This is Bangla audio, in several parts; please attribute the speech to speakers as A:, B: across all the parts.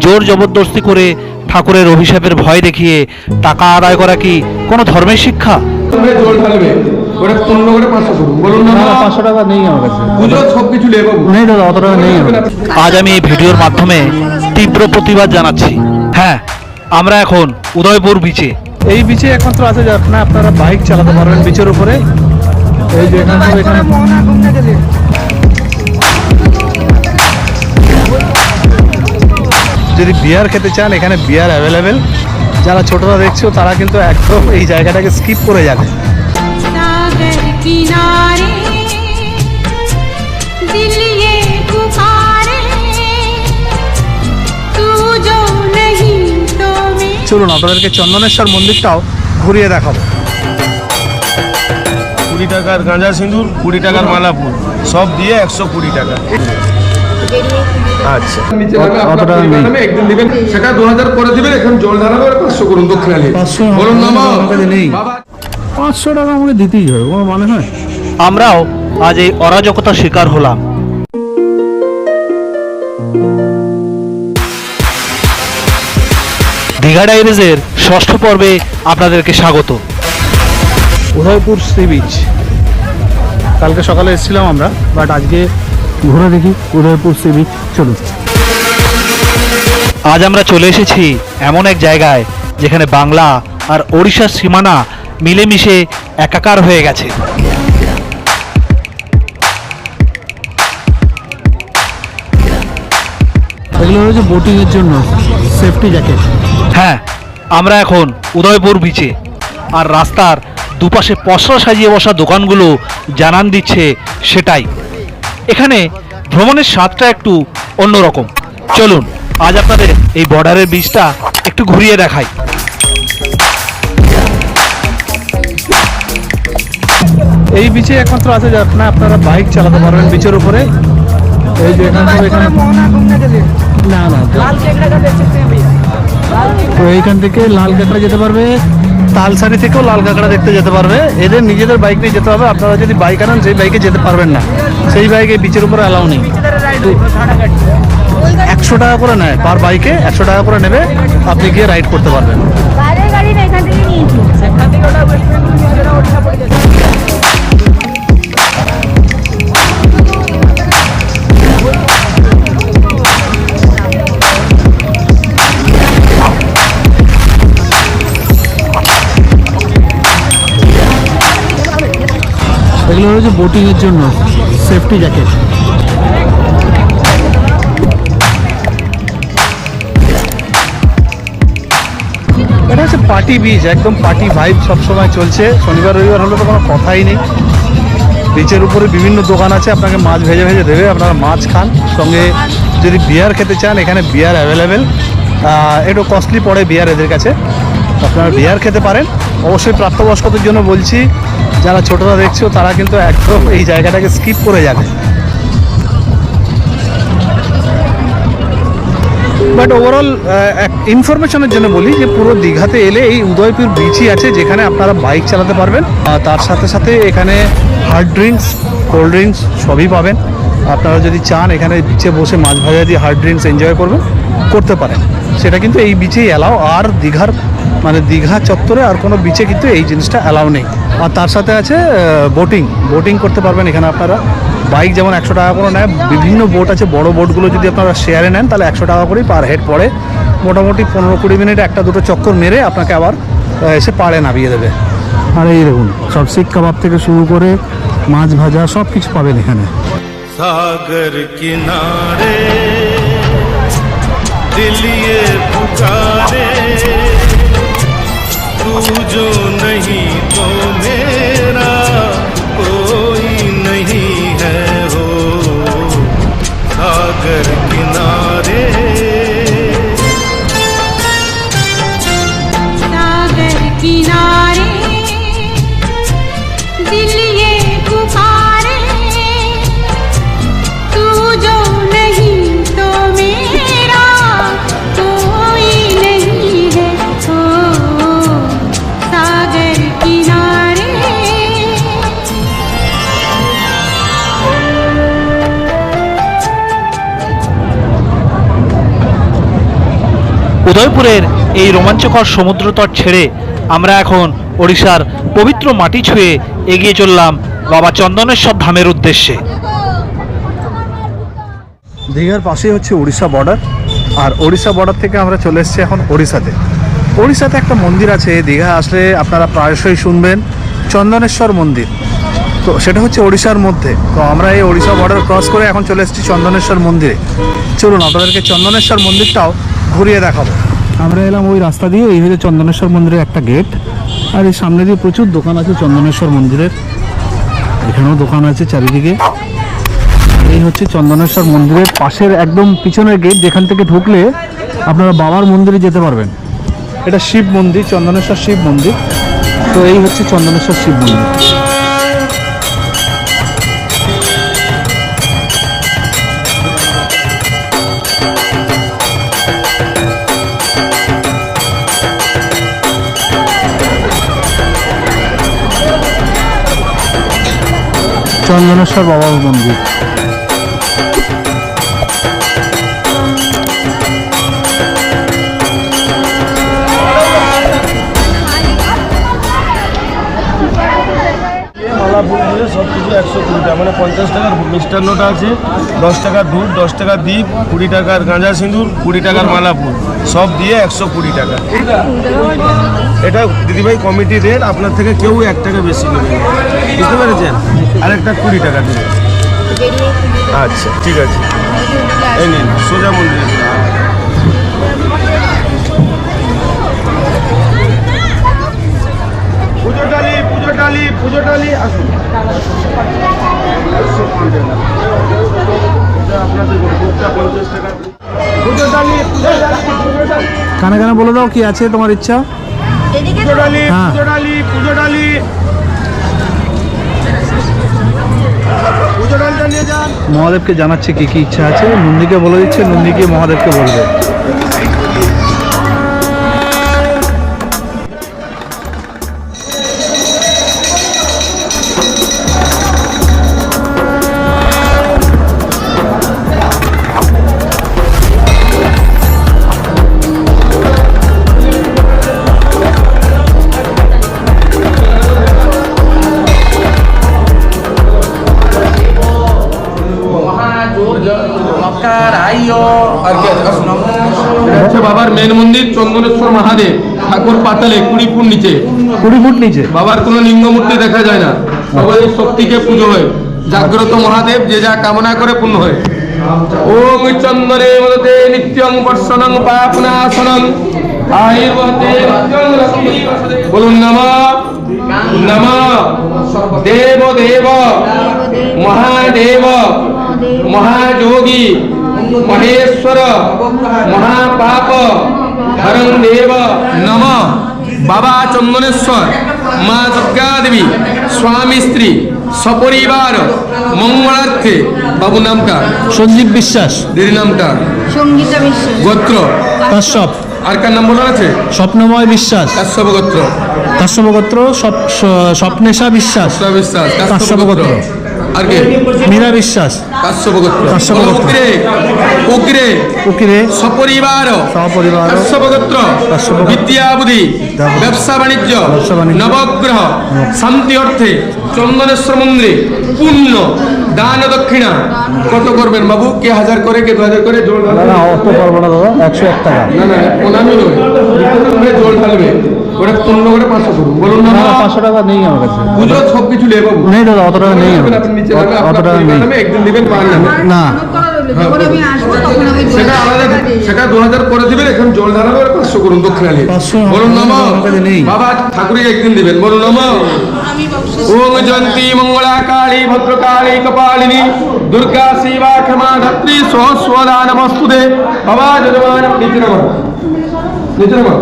A: জোর জবরদস্তি করে ঠাকুরের অভিশাপের ভয় দেখিয়ে টাকা আদায় করা কি কোনো ধর্মের শিক্ষা?
B: জল ঢালবে ওটা 15 করে 500 করুন বলুন না
C: 500 টাকা নেই আমার কাছে,
B: পুজো সবকিছু নেই বাবু,
C: নেই দাদা, অত টাকা নেই।
A: আজ আমি এই ভিডিওর মাধ্যমে তীব্র প্রতিবাদ জানাচ্ছি। হ্যাঁ, আমরা এখন উদয়পুর বিচে।
C: এই বিচে একমাত্র আছে যে আপনারা বাইক চালাতে পারবেন বিচের উপরে। এই যে এখানে যদি বিয়ার খেতে চান এখানে বিয়ার অ্যাভেলেবেল। যারা ছোটরা দেখছো তারা কিন্তু একদম এই জায়গাটাকে স্কিপ করে যাবে।
D: सागर किनारे दिल ये पुकारे तू जो नहीं तो मैं।
C: চলুন আপনাদেরকে চন্দনেশ্বর মন্দিরটাও ঘুরিয়ে দেখাবো।
E: 20 টাকার গাঁজা সিঁদুর, 20 টাকার মালা ফুল, সব দিয়ে 120 টাকা। আচ্ছা,
B: নিচে যাবে
C: অত
B: আপনার
C: টাকা নেই।
B: নামে একদিন দিবেন, সেটা 2000 করে দিবেন। এখন জল ঢালাবে 500 করুন দক্ষিণা নিয়ে
C: 500
B: বলুন না মা
C: আমার কাছে নেই।
B: বাবা
C: 500 টাকা আমাকে দিতেই হবে, কোনো মানে হয়?
A: আমরাও আজ এই অরাজকতার শিকার হলাম। দীঘা ডায়েরিজের 6ষ্ঠ পর্বে আপনাদেরকে স্বাগত।
C: উদয়পুর সি বিচ কালকে সকালে এসেছিলাম আমরা, বাট আজকে ঘুরে দেখি উদয়পুর সি বিচ। চলুন।
A: আজ আমরা চলে এসেছি এমন এক জায়গায় যেখানে বাংলা আর ওড়িশার সীমানা মিলেমিশে একাকার হয়ে গেছে।
C: এগুলো হচ্ছে বোটিংয়ের জন্য সেফটি জ্যাকেট।
A: হ্যাঁ, আমরা এখন উদয়পুর বিচে, আর রাস্তার দুপাশে পসরা সাজিয়ে বসা দোকানগুলো জানান দিচ্ছে সেটাই। এখানে ভ্রমণের স্বাদটা একটু অন্যরকম। চলুন আজ আপনাদের এই বর্ডারের বিচটা একটু ঘুরিয়ে দেখাই।
C: এই বিচে একমাত্র আছে যে আপনারা বাইক চালাতে পারবেন বিচের উপরে। এই যে এখানে না না তো এইখান থেকে লাল কাঁকড়া যেতে পারবে, তালসারি থেকেও লাল কাঁকড়া দেখতে যেতে পারবে। এদের নিজেদের বাইক নিয়ে যেতে হবে। আপনারা যদি বাইক আনেন সেই বাইকে যেতে পারবেন না, সেই বাইকে বিচের উপরে অ্যালাউ নেই। 100 টাকা করে নেয় পার বাইকে, 100 টাকা করে নেবে, আপনি গিয়ে রাইড করতে পারবেন।
D: বাইরের গাড়ি না, এখান থেকে নিয়েছি। সেখান থেকে ওটা ওয়েস্ট বেঙ্গল নিয়ে যারা ওড়িশা পড়ে গেছে।
C: এগুলো হচ্ছে বোটিংয়ের জন্য সেফটি জ্যাকেট। এটা হচ্ছে পার্টি বিচ, একদম পার্টি ভাইব সবসময় চলছে। শনিবার রবিবার হলে তো কোনো কথাই নেই। বিচের উপরে বিভিন্ন দোকান আছে, আপনাকে মাছ ভেজে ভেজে দেবে, আপনারা মাছ খান। সঙ্গে যদি বিয়ার খেতে চান এখানে বিয়ার অ্যাভেলেবেল। একটু কস্টলি পড়ে বিয়ার এদের কাছে, আপনারা বিয়ার খেতে পারেন। অবশ্যই প্রাপ্তবয়স্কদের জন্য বলছি, যারা ছোটরা দেখছো তারা কিন্তু একদম এই জায়গাটাকে স্কিপ করে যাবে। বাট ওভারঅল ইনফরমেশনের জন্য বলি যে পুরো দীঘাতে এলে এই উদয়পুর বিচই আছে যেখানে আপনারা বাইক চালাতে পারবেন। তার সাথে সাথে এখানে হার্ড ড্রিঙ্কস, কোল্ড ড্রিঙ্কস সবই পাবেন। আপনারা যদি চান এখানে বিচে বসে মাছ ভাজা দিয়ে হার্ড ড্রিঙ্কস এনজয় করতে পারেন, সেটা কিন্তু এই বিচেই অ্যালাও। আর দীঘার দীঘা চত্বরে আর কোনো বিচে কিন্তু এই জিনিসটা অ্যালাউ নেই। আর তার সাথে আছে বোটিং করতে পারবেন এখানে আপনারা। বাইক যেমন 100 টাকা করে নেয়, বিভিন্ন বোট আছে। বড় বোটগুলো যদি আপনারা শেয়ারে নেন তাহলে 100 টাকা করেই পার হেড পড়ে। মোটামুটি 15-20 মিনিট একটা দুটো চক্কর মেরে আপনাকে আবার এসে পাড়ে নামিয়ে দেবে। আর এই দেখুন, সব শিক কাবাব থেকে শুরু করে মাছ ভাজা সব কিছু পাবেন এখানে।
E: सागर किनारे दिल ये पुकारे तू जो नहीं तो मेरा कोई नहीं है हो। सागर किनारे
D: सागर किनारे दिल ये पुकारे तू जो नहीं तो मेरा कोई नहीं है। ओ
A: উদয়পুরের এই রোমাঞ্চকর সমুদ্রতট ছেড়ে আমরা এখন ওড়িশার পবিত্র মাটি ছুঁয়ে এগিয়ে চললাম বাবা চন্দনেশ্বর ধামের উদ্দেশ্যে।
C: দীঘার পাশেই হচ্ছে উড়িষ্যা বর্ডার, আর উড়িষ্যা বর্ডার থেকে আমরা চলে এসেছি এখন ওড়িশাতে। ওড়িশাতে একটা মন্দির আছে, দীঘা আসলে আপনারা প্রায়শই শুনবেন, চন্দনেশ্বর মন্দির। তো সেটা হচ্ছে ওড়িশার মধ্যে। তো আমরা এই ওড়িশা বর্ডার ক্রস করে এখন চলে এসেছি চন্দনেশ্বর মন্দিরে। চলুন আপনাদেরকে চন্দনেশ্বর মন্দিরটাও ঘুরিয়ে দেখাবো। আমরা এলাম ওই রাস্তা দিয়ে, এই হচ্ছে চন্দনেশ্বর মন্দিরের একটা গেট, আর এই সামনে দিয়ে প্রচুর দোকান আছে চন্দনেশ্বর মন্দিরের। এখানেও দোকান আছে চারিদিকে। এই হচ্ছে চন্দনেশ্বর মন্দিরের পাশের একদম পিছনের গেট, যেখান থেকে ঢুকলে আপনারা বাবার মন্দিরে যেতে পারবেন। এটা শিব মন্দির, চন্দনেশ্বর শিব মন্দির। তো এই হচ্ছে চন্দনেশ্বর শিব মন্দির। চন্দনেশ্বর বাবার মন্দির।
E: মালাপুর দিয়ে সব কিছু 120 টাকা, মানে 50 টাকার মিষ্টান্নটা আছে, 10 টাকার দুধ, 10 টাকার দ্বীপ, 20 টাকার গাঁজা সিঁদুর, 20 টাকার মালাপুর, সব দিয়ে 120 টাকা। এটা দিদিভাই কমিটি রেট, আপনার থেকে কেউ 1 টাকা বেশি নেবে, বুঝতে পেরেছেন? আর একটা 20 টাকা দেবে। আচ্ছা ঠিক আছে, এই নিন সোজা মন্দিরে। পুজো ডালি আসুন।
C: কানে কানে বলে দাও কি আছে তোমার ইচ্ছা। হ্যাঁ।
E: পুজো ডালি নিয়ে যান।
C: মহাদেবকে জানাচ্ছে কি কি ইচ্ছা আছে, নন্দীকে বলে দিচ্ছে, নন্দী গিয়ে মহাদেবকে বলবে।
B: এটা হচ্ছে বাবার মেন মন্দির চন্দনেশ্বর মহাদেব, ঠাকুর পাতালে 20 ফুট নিচে।
C: 20 ফুট নিচে
B: বাবার কোনো লিঙ্গ মূর্তি দেখা যায় না, বাবার এই শক্তিকে পুজো হয়। জাগ্রত মহাদেব যে যা কামনা করে পূর্ণ হয়। ওম চন্দনে মদতে নিত্যং বর্ষণং পাপনাশনং আয়ুর্বতে নিত্যং লক্ষ্মী বসুদেব। বলুন নমঃ নমঃ দেব দেব মহাদেব মহাযোগী মহেশ্বর মহাপাপ হরং দেব নমঃ। বাবা চন্দনেশ্বর মা দুর্গা দেবী স্বামী স্ত্রী সপরিবার মঙ্গলার্থে। বাবু নামটা
C: সঞ্জীব বিশ্বাস,
B: দিদি নামটা
D: সঙ্গীতা বিশ্বাস,
B: গোত্র
C: কাশ্যপ,
B: আর কার নাম বলা আছে?
C: স্বপ্নময় বিশ্বাস,
B: কাশ্যপ গোত্র,
C: কাশ্যপ গোত্র, স্বপ্নেশা বিশ্বাস,
B: বিশ্বাস
C: কাশ্যপ গোত্র,
B: আর কে?
C: মীরা বিশ্বাস,
B: কাশ্যপ গোত্র,
C: কাশ্যপ গোত্র।
B: উগ্রে উগ্রে
C: উকিরে
B: সপরিবার
C: সপরিবার
B: কাশ্যপ গোত্র,
C: কাশ্যপ গোত্র।
B: বিদ্যা বুদ্ধি ব্যবসা বাণিজ্য
C: ব্যবসা বাণিজ্য,
B: নবগ্রহ শান্তি অর্থে চন্দনেশ্বর মন্দিরে পূর্ণ দান দক্ষিণা কত করবেন বাবু? কে 1000 করে, কে 2000 করে? জল
C: না
B: ঢালবে
C: না, অত পারবো না দাদা, 101 টাকা।
B: না না, প্রণামী নয়, জল ঢালবে। ওটা পূর্ণ করে 500 করুন। বলুন না,
C: না, 500 টাকা নেই আমার কাছে।
B: পুজো সব কিছু নেই বাবু।
C: নেই দাদা, অত টাকা নেই আমার
B: আপনি নিচে
C: কাছে।
B: নামে,
C: অত
B: আপনার
C: টাকা
B: পরিবার
C: নেই।
B: নামে একদিন দিবেন, পার নামে
C: না,
D: যখন আমি আসবো তখন আমি
B: সেটা আলাদা, সেটা 2000 করে দিবেন। এখন জল ঢালাবে, 500 করুন দক্ষিণা নিয়ে।
C: 500
B: বলুন নমঃ।
C: আমার কাছে নেই।
B: বাবা ঠাকুরকে একদিন দিবেন। বলুন নমঃ। ওম জয়ন্তী মঙ্গলা কালী ভদ্রকালী কপালিনী দুর্গা শিবা ক্ষমা ধাত্রী সহস্রদা নমস্তুতে। বাবা যজমান নিচে নামো, নিচে নামো।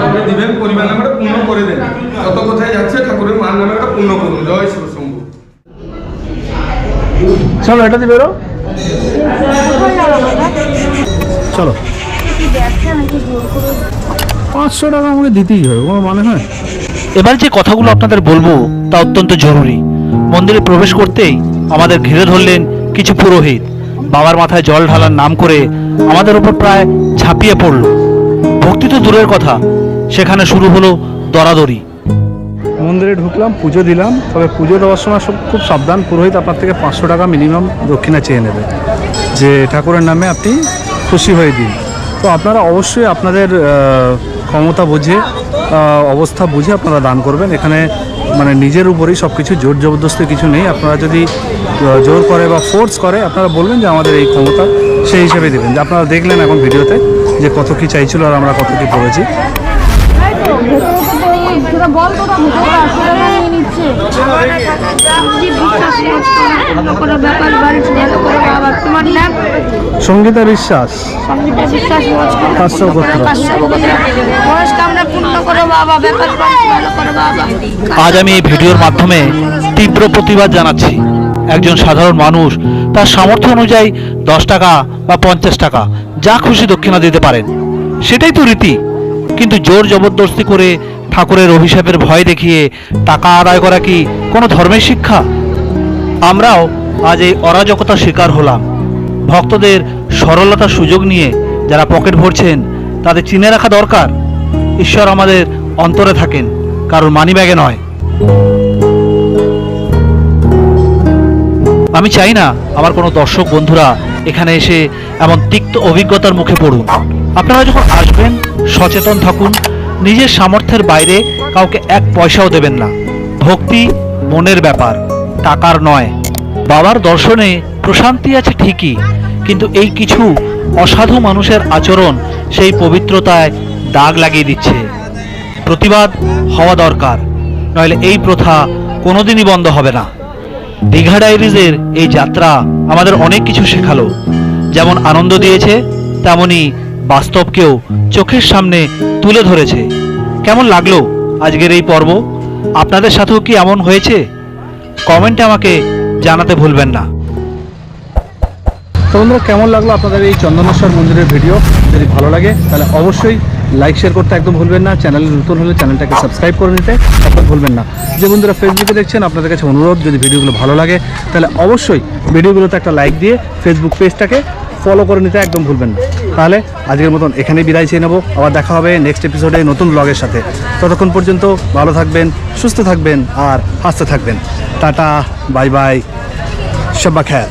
B: আপনি দিবেন, পরিবার নামে পূর্ণ করে দেন। কত কোথায় যাচ্ছে ঠাকুরের মার নামে একটা পূর্ণ করুন। জয় শিবশম্ভু।
C: চলো এটা দিয়ে বেরো, চলো। 500 টাকা আমাকে দিতেই হবে, কোনো মানে হয়?
A: এবার যে কথাগুলো আপনাদের বলবো তা অত্যন্ত জরুরি। মন্দিরে প্রবেশ করতেই আমাদের ঘিরে ধরলেন কিছু পুরোহিত। বাবার মাথায় জল ঢালার নাম করে আমাদের উপর প্রায় ঝাঁপিয়ে পড়ল। ভক্তি তো দূরের কথা, সেখানে শুরু হলো দরাদরি।
C: মন্দিরে ঢুকলাম, পুজো দিলাম, তবে পুজো দেওয়ার সময় সব খুব সাবধান। পুরোহিত আপনার থেকে 500 টাকা মিনিমাম দক্ষিণা চেয়ে নেবে, যে ঠাকুরের নামে আপনি খুশি হয়ে দিন। তো আপনারা অবশ্যই আপনাদের ক্ষমতা বুঝে, অবস্থা বুঝে আপনারা দান করবেন। এখানে মানে নিজের উপরেই সব কিছু, জোর জবরদস্তি কিছু নেই। আপনারা যদি জোর করে বা ফোর্স করে, আপনারা বলবেন যে আমাদের এই ক্ষমতা, সেই হিসেবে দেবেন। যে আপনারা দেখলেন এখন ভিডিওতে যে কত কি চাইছিল আর আমরা কত কি করেছি। সঙ্গীতা বিশ্বাস,
A: আজ আমি এই ভিডিওর মাধ্যমে তীব্র প্রতিবাদ জানাচ্ছি। একজন সাধারণ মানুষ তার সামর্থ্য অনুযায়ী 10 টাকা বা 50 টাকা যা খুশি দক্ষিণা দিতে পারেন, সেটাই তো রীতি। কিন্তু জোর জবরদস্তি করে ঠাকুরের অভিশাপের ভয় দেখিয়ে টাকা আদায় করা কি কোনো ধর্মের শিক্ষা? আমরাও আজ এই অরাজকতার শিকার হলাম। ভক্তদের সরলতার সুযোগ নিয়ে যারা পকেট ভরছেন, তাদের চিনে রাখা দরকার ঈশ্বর আমাদের অন্তরে থাকেন, কারণ মানিব্যাগে নয়। আমি চাই না আমার কোনো দর্শক বন্ধুরা এখানে এসে এমন তিক্ত অভিজ্ঞতার মুখে পড়ুন। আপনারা যখন আসবেন সচেতন থাকুন, নিজের সামর্থ্যের বাইরে কাউকে 1 পয়সাও দেবেন না। ভক্তি মনের ব্যাপার, টাকার নয়। বাবার দর্শনে প্রশান্তি আছে ঠিকই, কিন্তু এই কিছু অসাধু মানুষের আচরণ সেই পবিত্রতায় দাগ লাগিয়ে দিচ্ছে। প্রতিবাদ হওয়া দরকার, নইলে এই প্রথা কোনোদিনই বন্ধ হবে না। দীঘা ডায়েরিজের এই যাত্রা আমাদের অনেক কিছু শেখালো। যেমন আনন্দ দিয়েছে, তেমনি বাস্তবকেও চোখের সামনে তুলে ধরেছে। কেমন লাগলো আজকের এই পর্ব? আপনাদের সাথেও কি এমন হয়েছে? কমেন্টে আমাকে জানাতে ভুলবেন না।
C: তো বন্ধুরা, কেমন লাগলো আপনাদের এই চন্দনেশ্বর মন্দিরের ভিডিও? যদি ভালো লাগে তাহলে অবশ্যই লাইক শেয়ার করতে একদম ভুলবেন না। চ্যানেলে নতুন হলে চ্যানেলটাকে সাবস্ক্রাইব করে নিতে একদম ভুলবেন না। যে বন্ধুরা ফেসবুকে দেখছেন, আপনাদের কাছে অনুরোধ, যদি ভিডিওগুলো ভালো লাগে তাহলে অবশ্যই ভিডিওগুলোতে একটা লাইক দিয়ে ফেসবুক পেজটাকে ফলো করে নিতে একদম ভুলবেন না। তাহলে আজকের মতন এখানেই বিদায় চেয়ে নেবো। আবার দেখা হবে নেক্সট এপিসোডে নতুন ব্লগের সাথে। ততক্ষণ পর্যন্ত ভালো থাকবেন, সুস্থ থাকবেন আর হাসতে থাকবেন। টাটা, বাই বাই, শব্বা খ্যার।